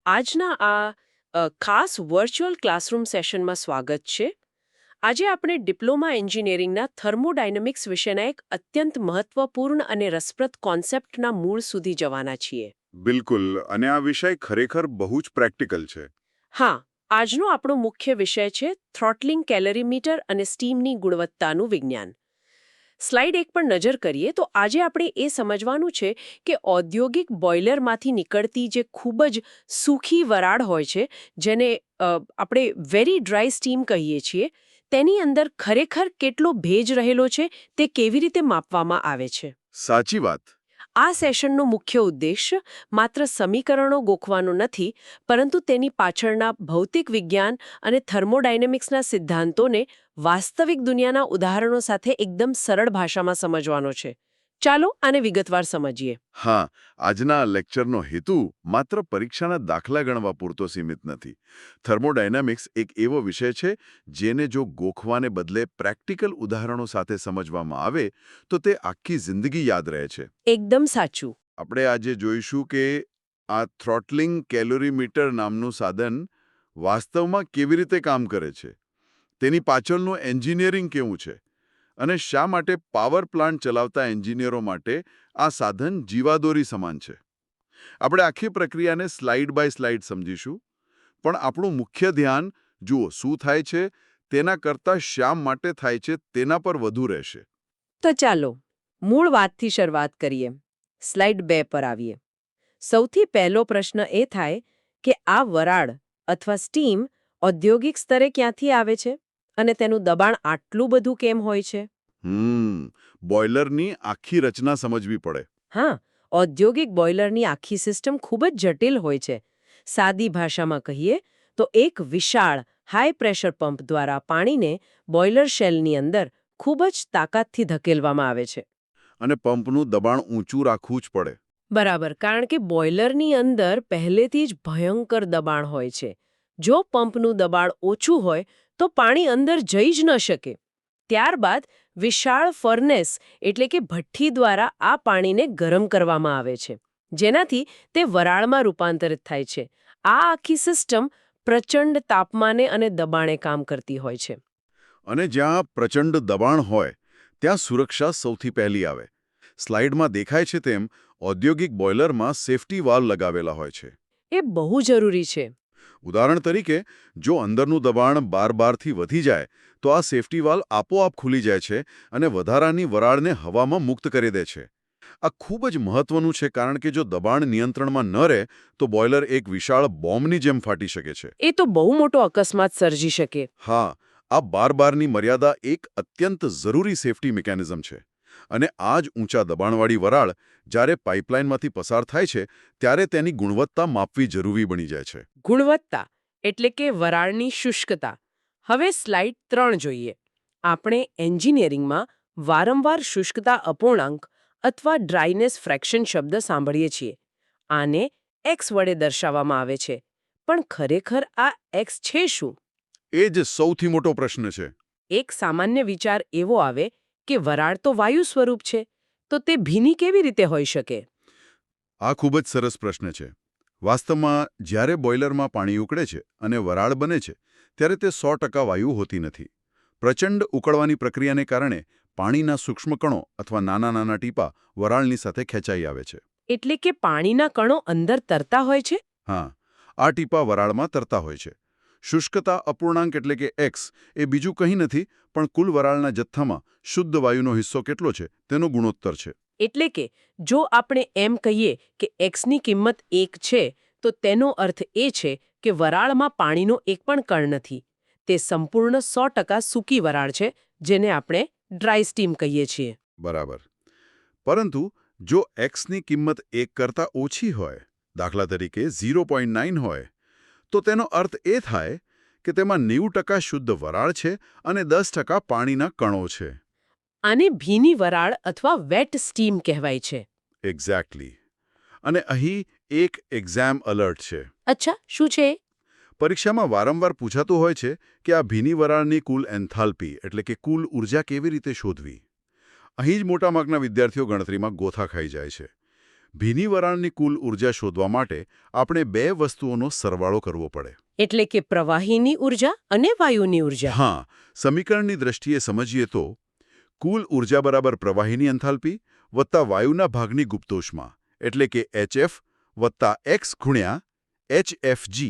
આજના ખાસ virtual classroom સેશનમાં સ્વાગત છે. આજે આપણે ડિપ્લોમા એન્જિનિયરિંગના થર્મોડાયનેમિક્સ વિશેના એક અત્યંત મહત્વપૂર્ણ અને રસપ્રદ કોન્સેપ્ટના મૂળ સુધી જવાના છીએ. બિલકુલ, અને આ વિષય ખરેખર બહુ જ પ્રેક્ટિકલ છે. હા, આજનો આપણો મુખ્ય વિષય છે થ્રોટલિંગ કેલરીમીટર અને સ્ટીમની ગુણવત્તાનું વિજ્ઞાન. સ્લાઇડ એક પર નજર કરીએ તો આજે આપણે એ સમજવાનું છે કે ઔદ્યોગિક બોઇલરમાંથી નીકળતી જે ખૂબ જ સૂકી વરાળ હોય છે, જેને આપણે વેરી ડ્રાય સ્ટીમ કહીએ છીએ, તેની અંદર ખરેખર કેટલો ભેજ રહેલો છે તે કેવી રીતે માપવામાં આવે છે. સાચી વાત. આ સેશનનો મુખ્ય ઉદ્દેશ્ય માત્ર સમીકરણો ગોખવાનો નથી, પરંતુ તેની પાછળના ભૌતિક વિજ્ઞાન અને થર્મોડાયનેમિક્સના સિદ્ધાંતોને વાસ્તવિક દુનિયાના ઉદાહરણો સાથે એકદમ સરળ ભાષામાં સમજવાનો છે. ચાલો આને વિગતવાર સમજીએ. હા, આજના લેક્ચરનો હેતુ માત્ર પરીક્ષાના દાખલા ગણવા પૂરતો સીમિત નથી. થર્મોડાયનેમિક્સ એક એવો વિષય છે જેને જો ગોખવાને બદલે પ્રેક્ટિકલ ઉદાહરણો સાથે સમજવામાં આવે તો તે આખી જિંદગી યાદ રહે છે. એકદમ સાચું. આપણે આજે જોઈશું કે આ થ્રોટલિંગ કેલોરીમીટર નામનું સાધન વાસ્તવમાં કેવી રીતે કામ કરે છે, તેની પાછળનું એન્જિનિયરિંગ કેવું છે, અને શા માટે પાવર પ્લાન્ટ ચલાવતા એન્જિનિયરો માટે આ સાધન જીવાદોરી સમાન છે. આપણે આખી પ્રક્રિયાને સ્લાઇડ બાય સ્લાઇડ સમજીશું, પણ આપણું મુખ્ય ધ્યાન જુઓ શું થાય છે તેના કરતાં શા માટે થાય છે તેના પર વધુ રહેશે. તો ચાલો મૂળ વાતથી શરૂઆત કરીએ. સ્લાઇડ 2 પર આવીએ. સૌથી પહેલો પ્રશ્ન એ થાય કે આ વરાળ અથવા સ્ટીમ ઔદ્યોગિક સ્તરે ક્યાંથી આવે છે અને તેનું દબાણ આટલું બધું કેમ હોય છે? બોઇલરની આખી રચના સમજવી પડે. હા, ઔદ્યોગિક બોઇલરની આખી સિસ્ટમ ખૂબ જ જટિલ હોય છે. સાદી ભાષામાં કહીએ તો એક વિશાળ હાઈ પ્રેશર પંપ દ્વારા પાણીને બોઇલર શેલની અંદર ખૂબ જ તાકાતથી ધકેલવામાં આવે છે. અને પંપનું દબાણ ઊંચું રાખવું જ પડે. બરાબર, કારણ કે બોઇલરની અંદર પહેલેથી જ ભયંકર દબાણ હોય છે. જો પંપનું દબાણ ઓછું હોય તો પાણી અંદર જઈ જ ન શકે. ત્યારબાદ વિશાળ ફર્નેસ એટલે કે ભઠ્ઠી દ્વારા આ પાણીને ગરમ કરવામાં આવે છે, જેનાથી તે વરાળમાં રૂપાંતરિત થાય છે. આ આખી સિસ્ટમ પ્રચંડ તાપમાને અને દબાણે કામ કરતી હોય છે. અને જ્યાં પ્રચંડ દબાણ હોય ત્યાં સુરક્ષા સૌથી પહેલી આવે. સ્લાઇડમાં દેખાય છે તેમ ઔદ્યોગિક બોઇલરમાં સેફ્ટી વાલ્વ લગાવેલા હોય છે. એ બહુ જરૂરી છે. ઉદાહરણ તરીકે, જો અંદરનું દબાણ બારથી વધી જાય તો આ સેફ્ટી વાલ્વ આપોઆપ ખુલી જાય છે અને વધારાની વરાળને હવામાં મુક્ત કરી દે છે. આ ખૂબ જ મહત્વનું છે, કારણ કે જો દબાણ નિયંત્રણમાં ન રહે તો બોઇલર એક વિશાળ બોમ્બની જેમ ફાટી શકે છે. એ તો બહુ મોટો અકસ્માત સર્જી શકે. હા, આ બારની મર્યાદા એક અત્યંત જરૂરી સેફ્ટી મિકેનિઝમ છે. અને આ જ ઊંચા દબાણવાળી વરાળ જ્યારે પાઇપલાઇનમાંથી પસાર થાય છે ત્યારે તેની ગુણવત્તા માપવી જરૂરી બની જાય છે. ગુણવત્તા એટલે કે વરાળની શુષ્કતા. હવે સ્લાઇડ 3 જોઈએ. આપણે એન્જિનિયરિંગમાં વારંવાર શુષ્કતા અપૂર્ણાંક અથવા ડ્રાયનેસ ફ્રેક્શન શબ્દ સાંભળીએ છીએ. આને એક્સ વડે દર્શાવવામાં આવે છે. પણ ખરેખર આ એક્સ છે શું? એ જ સૌથી મોટો પ્રશ્ન છે. એક સામાન્ય વિચાર એવો આવે કે વરાળ તો વાયુ સ્વરૂપ છે, તો તે ભીની કેવી રીતે હોઈ શકે? આ ખૂબ જ સરસ પ્રશ્ન છે. વાસ્તવમાં જ્યારે બોઇલરમાં પાણી ઉકળે છે અને વરાળ બને છે ત્યારે તે 100% વાયુ હોતી નથી. પ્રચંડ ઉકળવાની પ્રક્રિયાને કારણે પાણીના સૂક્ષ્મ કણો અથવા નાના ટીપા વરાળની સાથે ખેંચાઈ આવે છે. એટલે કે પાણીના કણો અંદર તરતા હોય છે? હા, આ ટીપા વરાળમાં તરતા હોય છે. શુષ્કતા અપૂર્ણાંક એટલે કે એક્સ એ બીજું કંઈ નથી પણ કુલ વરાળના જથ્થામાં શુદ્ધ વાયુનો હિસ્સો કેટલો છે તેનો ગુણોત્તર છે. એટલે કે જો આપણે એમ કહીએ કે એક્સની કિંમત 1 છે, તો તેનો અર્થ એ છે કે વરાળમાં પાણીનો એક પણ કણ નથી. તે સંપૂર્ણ 100% સૂકી વરાળ છે, જેને આપણે ડ્રાય સ્ટીમ કહીએ છીએ. બરાબર. પરંતુ જો એક્સની કિંમત 1 કરતાં ઓછી હોય, દાખલા તરીકે 0.9 હોય, તો તેનો અર્થ એ થાય કે તેમાં 90% શુદ્ધ વરાળ છે અને 10% પાણીના કણો છે. આને ભીની વરાળ અથવા વેટ સ્ટીમ કહેવાય છે. એક્ઝેક્ટલી. અને અહીં એક એક્ઝામ અલર્ટ છે. અચ્છા, શું છે? પરીક્ષામાં વારંવાર પૂછાતું હોય છે કે આ ભીની વરાળની કુલ એન્થાલ્પી એટલે કે કુલ ઉર્જા કેવી રીતે શોધવી. અહીં જ મોટાભાગના વિદ્યાર્થીઓ ગણતરીમાં ગોથા ખાઈ જાય છે. ભીની વરાળની કુલ ઊર્જા શોધવા માટે આપણે બે વસ્તુઓનો સરવાળો કરવો પડે. એટલે કે પ્રવાહીની ઊર્જા અને વાયુની ઊર્જા. હા, સમીકરણની દ્રષ્ટિએ સમજીએ તો કુલ ઊર્જા બરાબર પ્રવાહીની એન્થાલ્પી વત્તા વાયુના ભાગની ગુપ્તોષ્મા એટલે કે HF વત્તા X ગુણ્યા HFG.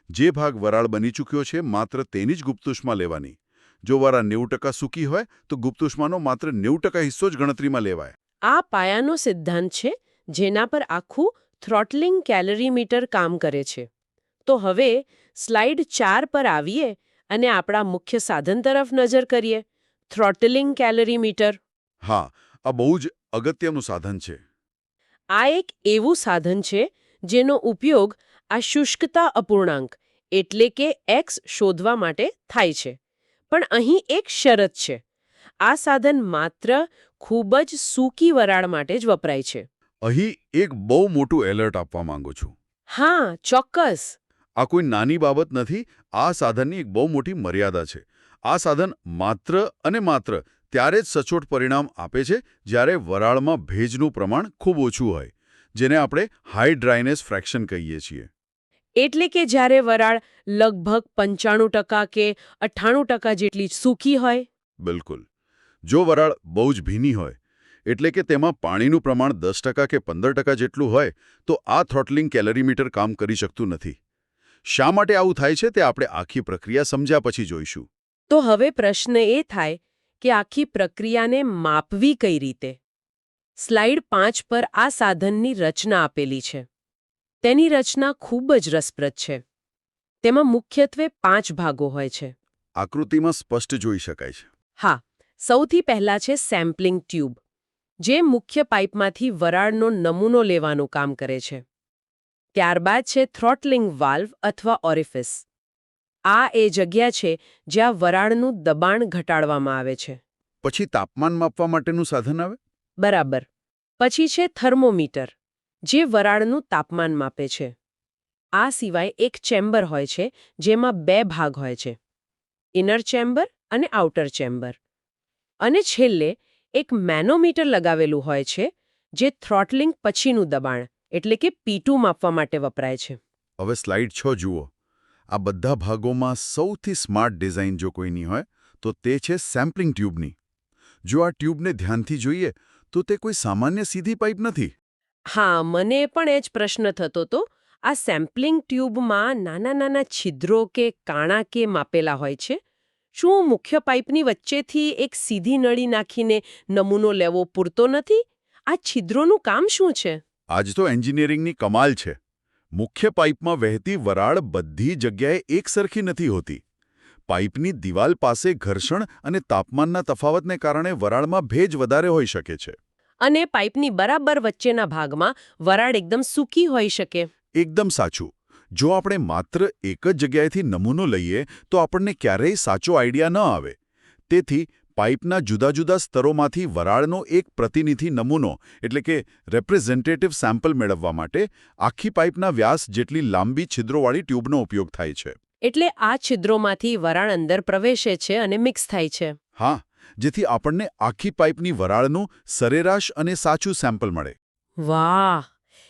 જે ભાગ વરાળ બની ચૂક્યો છે માત્ર તેની જ ગુપ્તોષ્મા લેવાની. જો વરાળ 90% સૂકી હોય તો ગુપ્તોષ્માનો માત્ર 90% હિસ્સો જ ગણતરીમાં લેવાય. આ પાયાનો સિદ્ધાંત છે જેના પર આખું થ્રોટલિંગ કેલરીમીટર કામ કરે છે. તો હવે સ્લાઇડ 4 પર આવીએ અને આપણા મુખ્ય સાધન તરફ નજર કરીએ, થ્રોટલિંગ કેલરીમીટર. હા, આ બહુ જ અગત્યનું સાધન છે. આ એક એવું સાધન છે જેનો ઉપયોગ આ શુષ્કતા અપૂર્ણાંક એટલે કે X શોધવા માટે થાય છે. પણ અહીં એક શરત છે. આ સાધન માત્ર ખૂબ જ સૂકી વરાળ માટે જ વપરાય છે. અહીં એક બહુ મોટું એલર્ટ આપવા માંગુ છું. હા, ચોક્કસ. આ કોઈ નાની બાબત નથી. આ સાધનની એક બહુ મોટી મર્યાદા છે. આ સાધન માત્ર અને માત્ર ત્યારે જ સચોટ પરિણામ આપે છે જ્યારે વરાળમાં ભેજનું પ્રમાણ ખૂબ ઓછું હોય, જેને આપણે હાઈ ડ્રાયનેસ ફ્રેક્શન કહીએ છીએ. એટલે કે જ્યારે વરાળ લગભગ 95% કે 98% જેટલી સૂકી હોય. બિલકુલ. જો વરાળ બહુ જ ભીની હોય, એટલે કે તેમાં પાણીનું પ્રમાણ 10% કે 15% જેટલું હોય, તો આ થ્રોટલિંગ કેલરીમીટર કામ કરી શકતું નથી. શા માટે આવું થાય છે તે આપણે આખી પ્રક્રિયા સમજ્યા પછી જોઈશું. તો હવે પ્રશ્ન એ થાય કે આખી પ્રક્રિયાને માપવી કઈ રીતે? સ્લાઇડ 5 પર આ સાધનની રચના આપેલી છે. તેની રચના ખૂબ જ રસપ્રદ છે. તેમાં મુખ્યત્વે 5 ભાગો હોય છે. આકૃતિમાં સ્પષ્ટ જોઈ શકાય છે. હા, સૌથી પહેલા છે સેમ્પલિંગ ટ્યુબ, જે મુખ્ય પાઇપમાંથી વરાળનો નમૂનો લેવાનું કામ કરે છે. ત્યારબાદ છે થ્રોટલિંગ વાલ્વ અથવા ઓરિફિસ. આ એ જગ્યા છે જ્યાં વરાળનું દબાણ ઘટાડવામાં આવે છે. પછી તાપમાન માપવા માટેનું સાધન આવે. બરાબર. પછી છે થર્મોમીટર, જે વરાળનું તાપમાન માપે છે. આ સિવાય એક ચેમ્બર હોય છે જેમાં 2 ભાગ હોય છે, ઇનર ચેમ્બર અને આઉટર ચેમ્બર. અને છેલ્લે એક મેનોમીટર લગાવેલું હોય છે જે થ્રોટલિંગ પછીનું દબાણ એટલે કે P2 માપવા માટે વપરાય છે. હવે સ્લાઇડ 6 જુઓ. આ બધા ભાગોમાં સૌથી સ્માર્ટ ડિઝાઇન જો કોઈની હોય તો તે છે સેમ્પલિંગ ટ્યુબની. જો આ ટ્યુબને ધ્યાનથી જોઈએ તો તે કોઈ સામાન્ય સીધી પાઇપ નથી. હા, મને પણ એ જ પ્રશ્ન થતો હતો. આ સેમ્પલિંગ ટ્યુબમાં નાના નાના છિદ્રો કે કાણા કે માપેલા હોય છે. શું મુખ્ય પાઇપની વચ્ચેથી એક સીધી નળી નાખીને નમૂનો લેવો પૂરતો નથી? આ છિદ્રોનું કામ શું છે? આજ તો એન્જિનિયરિંગની કમાલ છે. મુખ્ય પાઇપમાં વહેતી વરાળ બધી જગ્યાએ એકસરખી નથી હોતી. પાઇપની દિવાલ પાસે ઘર્ષણ અને તાપમાનના તફાવતને કારણે વરાળમાં ભેજ વધારે હોઈ શકે છે. અને પાઇપની બરાબર વચ્ચેના ભાગમાં વરાળ એકદમ સૂકી હોઈ શકે. એકદમ સાચું. જો આપણે માત્ર એક જ જગ્યાએથી નમૂનો લઈએ તો આપણને ક્યારેય સાચો આઈડિયા ન આવે. તેથી પાઇપના જુદા જુદા સ્તરોમાંથી વરાળનો એક પ્રતિનિધિ નમૂનો એટલે કે રેપ્રેઝેન્ટેટિવ સેમ્પલ મેળવવા માટે આખી પાઇપના વ્યાસ જેટલી લાંબી છિદ્રોવાળી ટ્યુબનો ઉપયોગ થાય છે. એટલે આ છિદ્રોમાંથી વરાળ અંદર પ્રવેશે છે અને મિક્સ થાય છે. હા, જેથી આપણને આખી પાઇપની વરાળનું સરેરાશ અને સાચું સેમ્પલ મળે. વાહ!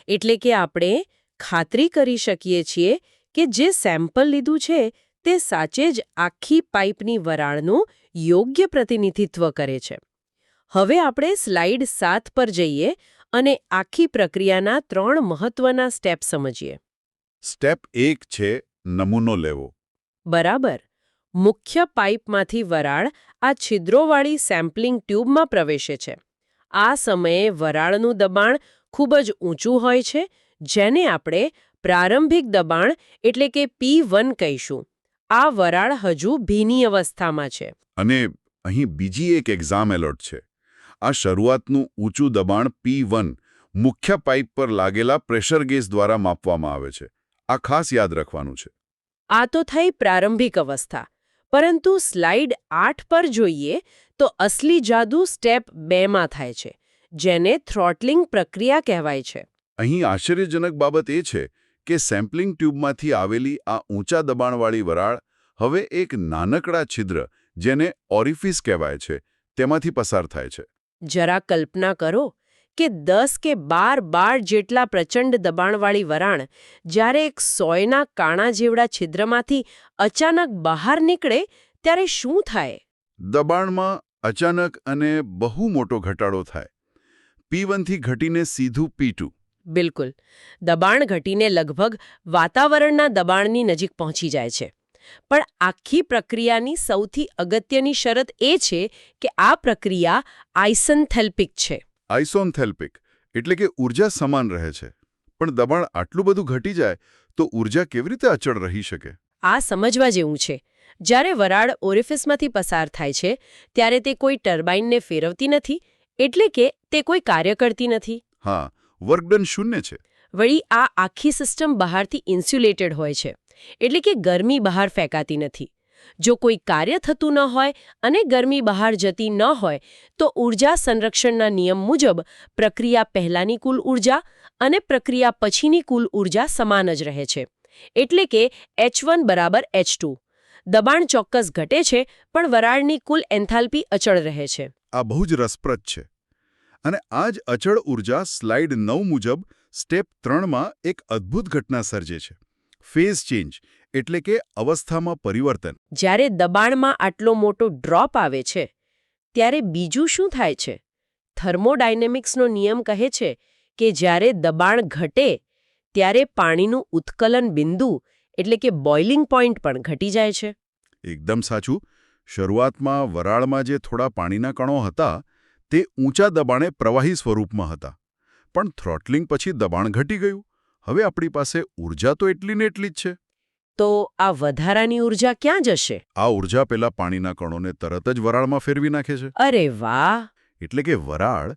એટલે કે આપણે ખાતરી કરી શકીએ છીએ કે જે સેમ્પલ લીધું છે તે સાચે જ આખી પાઇપની વરાળનું યોગ્ય પ્રતિનિધિત્વ કરે છે. હવે આપણે સ્લાઇડ 7 પર જઈએ અને આખી પ્રક્રિયાના 3 મહત્વના સ્ટેપ સમજીએ. સ્ટેપ 1 છે નમૂનો લેવો. બરાબર. મુખ્ય પાઇપમાંથી વરાળ આ છિદ્રોવાળી સેમ્પલિંગ ટ્યુબમાં પ્રવેશે છે. આ સમયે વરાળનું દબાણ ખૂબ જ ઊંચું હોય છે, જેને આપણે પ્રારંભિક દબાણ એટલે કે P1 કહીશું. આ વરાળ હજુ ભીની અવસ્થામાં છે. અને અહીં બીજી એક એક્ઝામ એલર્ટ છે. આ શરૂઆતનું ઊંચું દબાણ P1 મુખ્ય પાઇપ પર લાગેલા પ્રેશર ગેજ દ્વારા માપવામાં આવે છે. આ ખાસ યાદ રાખવાનું છે. આ તો થઈ પ્રારંભિક અવસ્થા. પરંતુ સ્લાઇડ 8 પર જોઈએ તો અસલી જાદુ સ્ટેપ 2માં થાય છે, જેને થ્રોટલિંગ પ્રક્રિયા કહેવાય છે. અહીં આશ્ચર્યજનક બાબત એ છે કે સેમ્પલિંગ ટ્યુબમાંથી આવેલી આ ઊંચા દબાણવાળી વરાળ હવે એક નાનકડા છિદ્ર જેને ઓરિફિસ કહેવાય છે તેમાંથી પસાર થાય છે. જરા કલ્પના કરો કે 10 કે 12 બાર જેટલા પ્રચંડ દબાણવાળી વરાણ જ્યારે એક સોયના કાણા જેવડા છિદ્રમાંથી અચાનક બહાર નીકળે ત્યારે શું થાય? દબાણમાં અચાનક અને બહુ મોટો ઘટાડો થાય. P1 થી ઘટીને સીધું P2. બિલકુલ. દબાણ ઘટીને લગભગ વાતાવરણના દબાણની નજીક પહોંચી જાય છે. પણ આખી પ્રક્રિયાની સૌથી અગત્યની શરત એ છે કે આ પ્રક્રિયા આઇસેન્થેલ્પિક છે. આઇસોન્થેલ્પિક એટલે કે ઊર્જા સમાન રહે છે. પણ દબાણ આટલું બધું ઘટી જાય તો ઊર્જા કેવી રીતે અચળ રહી શકે? આ સમજવા જેવું છે. જ્યારે વરાળ ઓરિફિસમાંથી પસાર થાય છે ત્યારે તે કોઈ ટર્બાઇનને ફેરવતી નથી, એટલે કે તે કોઈ કાર્ય કરતી નથી. હા, વર્કડન શૂન્ય છે. વળી આ આખી સિસ્ટમ બહારથી ઇન્સ્યુલેટેડ હોય છે, એટલે કે ગરમી બહાર ફેંકાતી નથી. જો કોઈ કાર્ય થતું ન હોય અને ગરમી બહાર જતી ન હોય તો ઊર્જા સંરક્ષણના નિયમ મુજબ પ્રક્રિયા પહેલાંની કુલ ઊર્જા અને પ્રક્રિયા પછીની કુલ ઊર્જા સમાન જ રહે છે. એટલે કે H1 બરાબર H2. દબાણ ચોક્કસ ઘટે છે પણ વરાળની કુલ એન્થાલ્પી અચળ રહે છે. આ બહુ જ રસપ્રદ છે. અને આ જ અચળ ઊર્જા સ્લાઇડ 9 મુજબ સ્ટેપ 3માં એક અદ્ભુત ઘટના સર્જે છે. ફેઝ ચેન્જ એટલે કે અવસ્થામાં પરિવર્તન. જ્યારે દબાણમાં આટલો મોટો ડ્રોપ આવે છે ત્યારે બીજું શું થાય છે? થર્મોડાયનેમિક્સનો નિયમ કહે છે કે જ્યારે દબાણ ઘટે ત્યારે પાણીનું ઉત્કલન બિંદુ એટલે કે બોઇલિંગ પોઇન્ટ પણ ઘટી જાય છે. એકદમ સાચું. શરૂઆતમાં વરાળમાં જે થોડા પાણીના કણો હતા તે ઊંચા દબાણે પ્રવાહી સ્વરૂપમાં હતા. પણ થ્રોટલિંગ પછી દબાણ ઘટી ગયું. હવે આપણી પાસે ઊર્જા તો એટલી ને એટલી જ છે. તો આ વધારાની ઊર્જા ક્યાં જશે? આ ઊર્જા પેલા પાણીના કણોને તરત જ વરાળમાં ફેરવી નાખે છે. અરે વાહ! એટલે કે વરાળ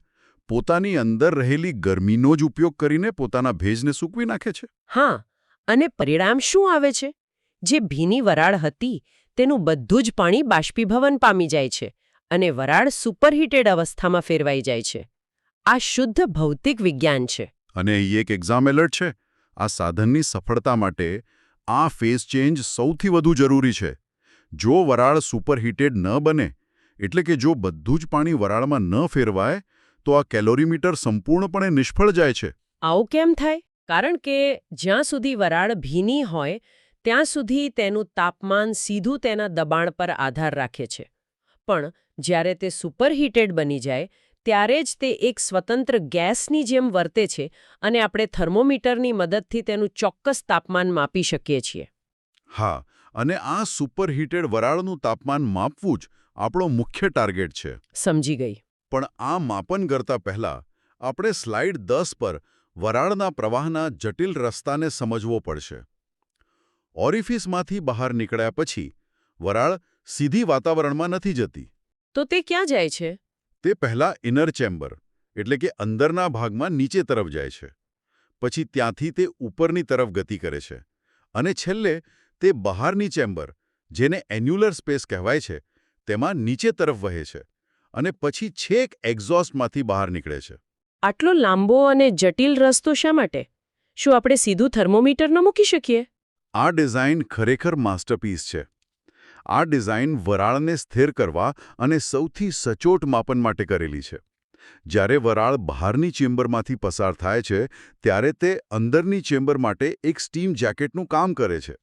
પોતાની અંદર રહેલી ગરમીનો જ ઉપયોગ કરીને પોતાના ભેજને સૂકવી નાખે છે. હા, અને પરિણામ શું આવે છે? જે ભીની વરાળ હતી તેનું બધું જ પાણી બાષ્પીભવન પામી જાય છે અને વરાળ સુપરહીટેડ અવસ્થામાં ફેરવાઈ જાય છે. આ શુદ્ધ ભૌતિક વિજ્ઞાન છે. અને અહીં એક એક્ઝામ એલર્ટ છે. આ સાધનની સફળતા માટે આ ફેઝ ચેન્જ સૌથી વધુ જરૂરી છે. જો વરાળ સુપરહીટેડ ન બને, એટલે કે જો બધું જ પાણી વરાળમાં ન ફેરવાય, તો આ કેલોરીમીટર સંપૂર્ણપણે નિષ્ફળ જાય છે. આવું કેમ થાય? કારણ કે જ્યાં સુધી વરાળ ભીની હોય ત્યાં સુધી તેનું તાપમાન સીધું તેના દબાણ પર આધાર રાખે છે. પણ જ્યારે તે સુપરહીટેડ બની જાય ત્યારે જ તે એક સ્વતંત્ર ગેસની જેમ વર્તે છે અને આપણે થર્મોમીટરની મદદથી તેનું ચોક્કસ તાપમાન માપી શકીએ છીએ. હા, અને આ સુપરહીટેડ વરાળનું તાપમાન માપવું જ આપણો મુખ્ય ટાર્ગેટ છે. સમજી ગઈ. પણ આ માપન કરતા પહેલા આપણે સ્લાઇડ 10 પર વરાળના પ્રવાહના જટિલ રસ્તાને સમજવો પડશે. ઓરિફિસમાંથી બહાર નીકળ્યા પછી વરાળ સીધી વાતાવરણમાં નથી જતી. તો તે ક્યાં જાય છે? તે પહેલા ઇનર ચેમ્બર એટલે કે અંદરના ભાગમાં નીચે તરફ જાય છે. પછી ત્યાંથી તે ઉપરની તરફ ગતિ કરે છે અને છેલ્લે તે બહારની ચેમ્બર, જેને એન્યુલર સ્પેસ કહેવાય છે, તેમાં નીચે તરફ વહે છે અને પછી છેક એક્ઝોસ્ટમાંથી બહાર નીકળે છે. આટલો લાંબો અને જટિલ રસ્તો શા માટે? શું આપણે સીધું થર્મોમીટર ન મૂકી શકીએ? આ ડિઝાઇન ખરેખર માસ્ટરપીસ છે. આ ડિઝાઇન વરાળને સ્થિર કરવા અને સૌથી સચોટ માપન માટે કરેલી છે. જ્યારે વરાળ બહારની ચેમ્બરમાંથી પસાર થાય છે ત્યારે તે અંદરની ચેમ્બર માટે એક સ્ટીમ જેકેટનું કામ કરે છે.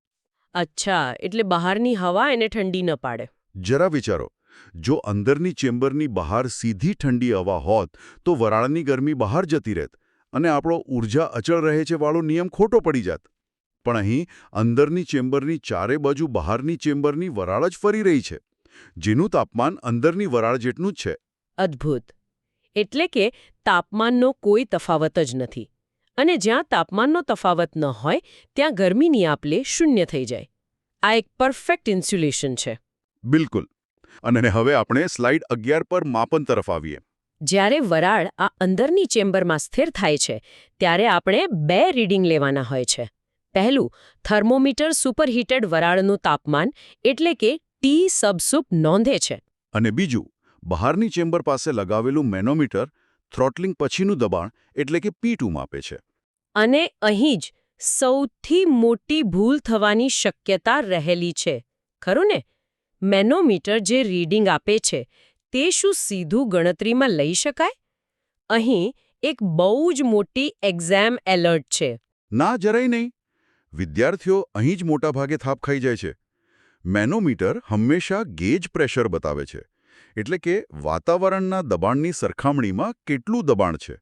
અચ્છા, એટલે બહારની હવા એને ઠંડી ન પાડે. જરા વિચારો, જો અંદરની ચેમ્બરની બહાર સીધી ઠંડી હવા હોત તો વરાળની ગરમી બહાર જતી રહેત અને આપણો ઊર્જા અચળ રહે છે વાળો નિયમ ખોટો પડી જાત. પણ અહીં અંદરની ચેમ્બરની ચારે બાજુ બહારની ચેમ્બરની વરાળ જ ફરી રહી છે, જેનું તાપમાન અંદરની વરાળ જેટલું જ છે. અદ્ભુત. એટલે કે તાપમાનનો કોઈ તફાવત જ નથી. અને જ્યાં તાપમાનનો તફાવત ન હોય ત્યાં ગરમીની આપ-લે શૂન્ય થઈ જાય. આ એક પરફેક્ટ ઇન્સ્યુલેશન છે. બિલકુલ. અને હવે આપણે સ્લાઇડ 11 પર માપન તરફ આવીએ. જ્યારે વરાળ આ અંદરની ચેમ્બરમાં સ્થિર થાય છે ત્યારે આપણે 2 રીડિંગ લેવાના હોય છે. પહેલું, થર્મોમીટર સુપરહીટેડ વરાળનું તાપમાન એટલે કે ટી સબસુપ નોંધે છે. અને બીજું, બહારની ચેમ્બર પાસે લગાવેલું મેનોમીટર થ્રોટલિંગ પછીનું દબાણ એટલે કે P2 માપે છે. અને અહીં જ સૌથી મોટી ભૂલ થવાની શક્યતા રહેલી છે. ખરું ને? મેનોમીટર જે રીડિંગ આપે છે તે શું સીધું ગણતરીમાં લઈ શકાય? અહીં એક બહુ જ મોટી એક્ઝામ એલર્ટ છે. ના જરાય નહીં. વિદ્યાર્થીઓ અહીં જ મોટાભાગે થાપ ખાઈ જાય છે. મેનોમીટર હંમેશા ગેજ પ્રેશર બતાવે છે, એટલે કે વાતાવરણના દબાણની સરખામણીમાં કેટલું દબાણ છે.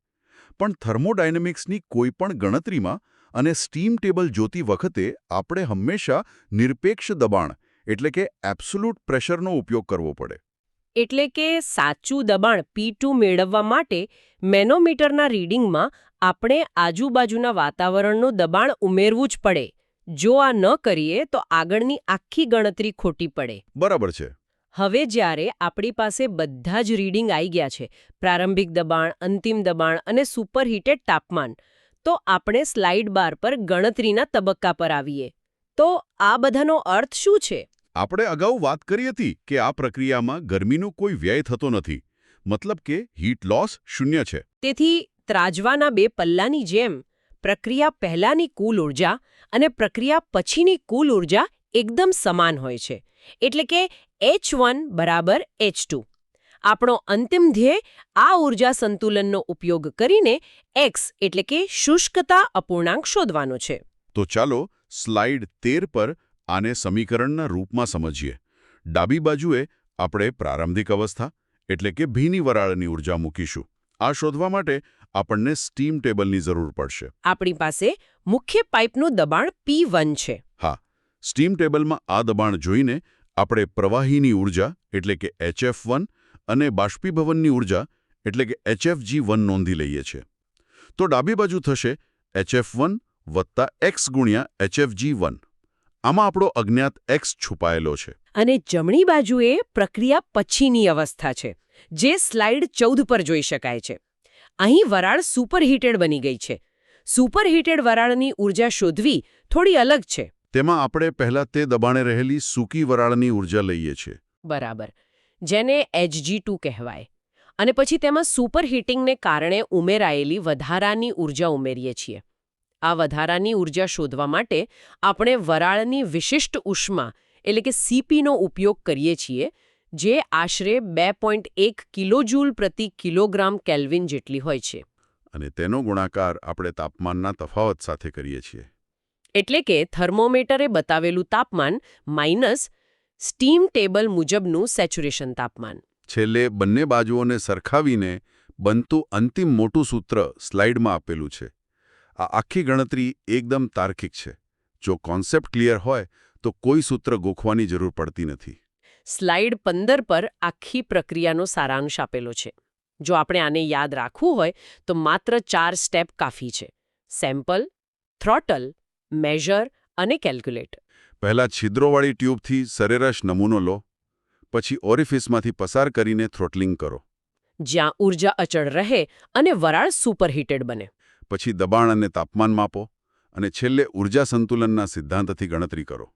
પણ થર્મોડાયનેમિક્સની કોઈપણ ગણતરીમાં અને સ્ટીમ ટેબલ જોતી વખતે આપણે હંમેશા નિરપેક્ષ દબાણ એટલે કે એબ્સોલ્યુટ પ્રેશરનો ઉપયોગ કરવો પડે. એટલે કે સાચું દબાણ P2 મેળવવા માટે મેનોમીટરના રીડિંગમાં આપણે આજુબાજુના વાતાવરણનું દબાણ ઉમેરવું જ પડે. જો આ ન કરીએ તો આગળની આખી ગણતરી ખોટી પડે. બરાબર છે. હવે જ્યારે આપણી પાસે બધા જ રીડિંગ આવી ગયા છે, પ્રારંભિક દબાણ, અંતિમ દબાણ અને સુપરહીટેડ તાપમાન, તો આપણે સ્લાઇડ બાર પર ગણતરીના તબક્કા પર આવીએ. તો આ બધાનો અર્થ શું છે? આપણે અગાઉ વાત કરી હતી કે આ પ્રક્રિયામાં ગરમીનો કોઈ વ્યય થતો નથી, મતલબ કે હીટ લોસ 0 છે. તેથી ત્રાજવાના બે પલ્લાની જેમ પ્રક્રિયા પહેલાની કુલ ઉર્જા અને પ્રક્રિયા પછીની કુલ ઉર્જા એકદમ સમાન હોય છે. એટલે કે H1 બરાબર H2. આપણો અંતિમ ધ્યેય આ ઉર્જા સંતુલનનો ઉપયોગ કરીને X એટલે કે શુષ્કતા અપૂર્ણાંક શોધવાનો છે. તો ચાલો સ્લાઇડ 13 પર આને સમીકરણના રૂપમાં સમજીએ. ડાબી બાજુએ આપણે પ્રારંભિક અવસ્થા એટલે કે ભીની વરાળની ઉર્જા મૂકીશું. આ શોધવા માટે આપણને સ્ટીમ ટેબલની જરૂર પડશે. આપણી પાસે મુખ્ય પાઇપનું દબાણ P1 છે. હા, સ્ટીમ ટેબલમાં આ દબાણ જોઈને આપણે પ્રવાહીની ઉર્જા એટલે કે HF1 અને બાષ્પીભવનની ઉર્જા એટલે કે HFG1 નોંધી લઈએ છીએ. તો ડાબી બાજુ થશે HF1 વત્તા X ગુણ્યા HFG1. આમાં આપણો અજ્ઞાત X છુપાયેલો છે. અને જમણી બાજુએ પ્રક્રિયા પછીની અવસ્થા છે, જે સ્લાઇડ 14 પર જોઈ શકાય છે. અહીં વરાળ સુપરહીટેડ બની ગઈ છે. સુપરહીટેડ વરાળની ઉર્જા શોધવી થોડી અલગ છે. તેમાં આપણે પહેલા તે દબાણે રહેલી સૂકી વરાળની ઉર્જા લઈએ છીએ. બરાબર, જેને Hg2 કહેવાય. અને પછી તેમાં સુપરહીટિંગને કારણે ઉમેરાયેલી વધારાની ઉર્જા ઉમેરીએ છીએ. આ વધારાની ઉર્જા શોધવા માટે આપણે વરાળની વિશિષ્ટ ઉષ્મા એટલે કે CPનો ઉપયોગ કરીએ છીએ, જે આશરે 2.1 કિલોજૂલ પ્રતિ કિલોગ્રામ કેલ્વિન જેટલી હોય છે. અને તેનો ગુણાકાર આપણે તાપમાનના તફાવત સાથે કરીએ છીએ. એટલે કે થર્મોમીટરે બતાવેલું તાપમાન માઇનસ સ્ટીમ ટેબલ મુજબનું સેચ્યુરેશન તાપમાન. છેલ્લે બંને બાજુઓને સરખાવીને બનતું અંતિમ મોટું સૂત્ર સ્લાઇડમાં આપેલું છે. આ આખી ગણતરી એકદમ તાર્કિક છે. જો કોન્સેપ્ટ ક્લિયર હોય તો કોઈ સૂત્ર ગોખવાની જરૂર પડતી નથી. સ્લાઇડ 15 પર આખી પ્રક્રિયાનો સારાંશ આપેલો છે. જો આપણે આને યાદ રાખવું હોય તો માત્ર 4 સ્ટેપ કાફી છે: સેમ્પલ, થ્રોટલ, મેઝર અને કેલ્ક્યુલેટ. પહેલા છિદ્રોવાળી ટ્યુબથી સરેરાશ નમૂનો લો, પછી ઓરિફિસમાંથી પસાર કરીને થ્રોટલિંગ કરો. જ્યાં ઉર્જા અચળ રહે અને વરાળ સુપરહીટેડ બને. પછી દબાણ અને તાપમાન માપો અને છેલ્લે ઉર્જા સંતુલનના સિદ્ધાંતથી ગણતરી કરો.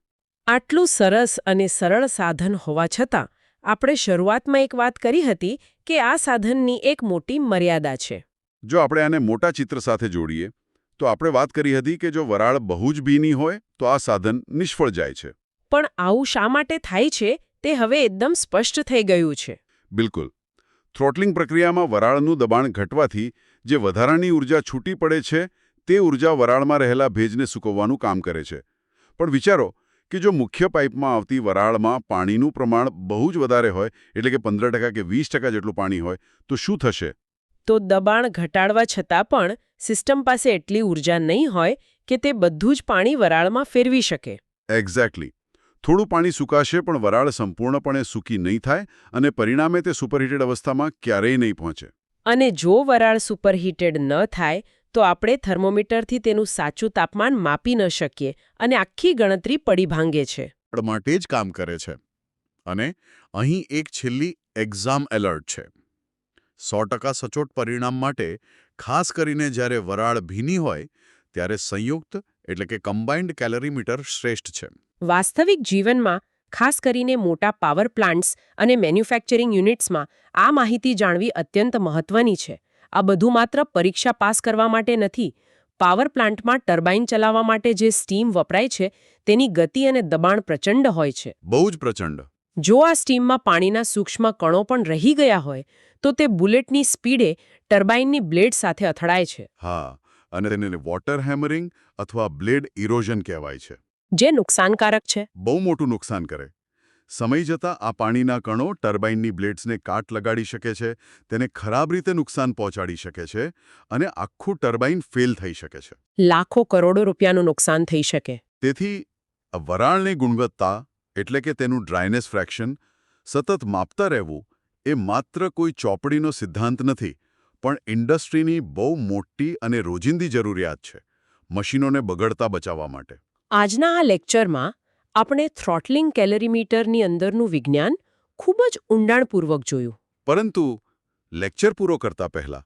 આટલું સરસ અને સરળ સાધન હોવા છતાં આપણે શરૂઆતમાં એક વાત કરી હતી કે આ સાધનની એક મોટી મર્યાદા છે. જો આપણે આને મોટા ચિત્ર સાથે જોડીએ તો આપણે વાત કરી હતી કે જો વરાળ બહુ જ ભીની હોય તો આ સાધન નિષ્ફળ જાય છે. પણ આવું શા માટે થાય છે તે હવે એકદમ સ્પષ્ટ થઈ ગયું છે. બિલકુલ. થ્રોટલિંગ પ્રક્રિયામાં વરાળનું દબાણ ઘટવાથી જે વધારાની ઉર્જા છૂટી પડે છે તે ઉર્જા વરાળમાં રહેલા ભેજને સૂકવવાનું કામ કરે છે. પણ વિચારો કે જો મુખ્ય પાઇપમાં આવતી વરાળમાં પાણીનું પ્રમાણ બહુ જ વધારે હોય, એટલે કે 15% કે 20% જેટલું પાણી હોય, તો શું થશે? તો દબાણ ઘટાડવા છતાં પણ સિસ્ટમ પાસે એટલી ઉર્જા નહીં હોય કે તે બધું જ પાણી વરાળમાં ફેરવી શકે. એક્ઝેક્ટલી. થોડું પાણી સુકાશે પણ વરાળ સંપૂર્ણપણે સૂકી નહીં થાય અને પરિણામે તે સુપરહીટેડ અવસ્થામાં ક્યારેય નહીં પહોંચે. અને જો વરાળ સુપરહીટેડ ન થાય તો આપણે થર્મોમીટરથી તેનું સાચું તાપમાન માપી ન શકીએ અને આખી ગણતરી પડી ભાંગે છે. માટે જ કામ કરે છે. અને અહીં એક છેલ્લી એક્ઝામ એલર્ટ છે. 100% સચોટ પરિણામ માટે ખાસ કરીને જ્યારે વરાળ ભીની હોય ત્યારે સંયુક્ત એટલે કે કમ્બાઇન્ડ કેલરીમીટર શ્રેષ્ઠ છે. વાસ્તવિક જીવનમાં ખાસ કરીને મોટા પાવર પ્લાન્ટ્સ અને મેન્યુફેક્ચરિંગ યુનિટ્સમાં આ માહિતી જાણવી અત્યંત મહત્વની છે. આ બધું માત્ર પરીક્ષા પાસ કરવા માટે નથી. પાવર પ્લાન્ટમાં ટર્બાઇન ચલાવવા માટે જે સ્ટીમ વપરાય છે તેની ગતિ અને દબાણ પ્રચંડ હોય છે. બહુ જ પ્રચંડ. જો આ સ્ટીમમાં પાણીના સૂક્ષ્મ કણો પણ રહી ગયા હોય તો તે બુલેટની સ્પીડે ટર્બાઇનની બ્લેડ સાથે અથડાય છે, હા, અને તેને વોટર હેમરિંગ અથવા બ્લેડ ઇરોઝન કહેવાય છે. જે નુકસાનકારક છે. બહુ મોટું નુકસાન કરે. સમય જતાં આ પાણીના કણો ટર્બાઇનની બ્લેડ્સને કાટ લગાડી શકે છે, તેને ખરાબ રીતે નુકસાન પહોંચાડી શકે છે અને આખું ટર્બાઇન ફેલ થઈ શકે છે. લાખો કરોડો રૂપિયાનું નુકસાન થઈ શકે. તેથી આ વરાળની ગુણવત્તા એટલે કે તેનું ડ્રાયનેસ ફ્રેક્શન સતત માપતા રહેવું એ માત્ર કોઈ ચોપડીનો સિદ્ધાંત નથી, પણ ઇન્ડસ્ટ્રીની બહુ મોટી અને રોજિંદી જરૂરિયાત છે મશીનોને બગડતા બચાવવા માટે. આજના આ લેક્ચરમાં આપણે થ્રોટલિંગ કેલરીમીટરની અંદરનું વિજ્ઞાન ખૂબ જ ઊંડાણપૂર્વક જોયું. પરંતુ લેક્ચર પૂરો કરતા પહેલા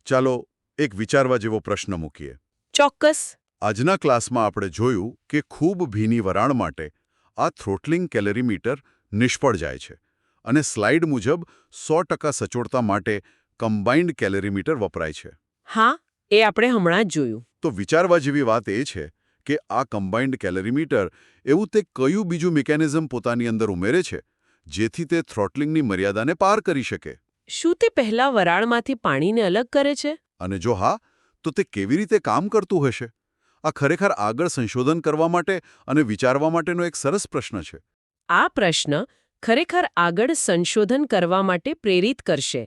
ચાલો એક વિચારવા જેવો પ્રશ્ન મૂકીએ. ચોક્કસ. આજના ક્લાસમાં આપણે જોયું કે ખૂબ ભીની વરાળ માટે આ થ્રોટલિંગ કેલરીમીટર નિષ્ફળ જાય છે અને સ્લાઇડ મુજબ 100% સચોટતા માટે કમ્બાઇન્ડ કેલરીમીટર વપરાય છે. હા, એ આપણે હમણાં જ જોયું. તો વિચારવા જેવી વાત એ છે કે આ કમ્બાઇન્ડ કેલરીમીટર એવું તે કયું બીજું મિકેનિઝમ પોતાની અંદર ઉમેરે છે જેથી તે થ્રોટલિંગની મર્યાદાને પાર કરી શકે? શું તે પહેલા વરાળમાંથી પાણીને અલગ કરે છે? અને જો હા, તો તે કેવી રીતે કામ કરતું હશે? આ ખરેખર આગળ સંશોધન કરવા માટે અને વિચારવા માટેનો એક સરસ પ્રશ્ન છે. આ પ્રશ્ન ખરેખર આગળ સંશોધન કરવા માટે પ્રેરિત કરશે.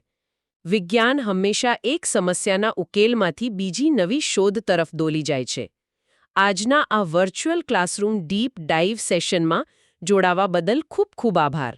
વિજ્ઞાન હંમેશા એક સમસ્યાના ઉકેલમાંથી બીજી નવી શોધ તરફ દોલી જાય છે. આજના આ વર્ચ્યુઅલ ક્લાસરૂમ ડીપ ડાઇવ સેશનમાં જોડાવા બદલ ખૂબ ખૂબ આભાર.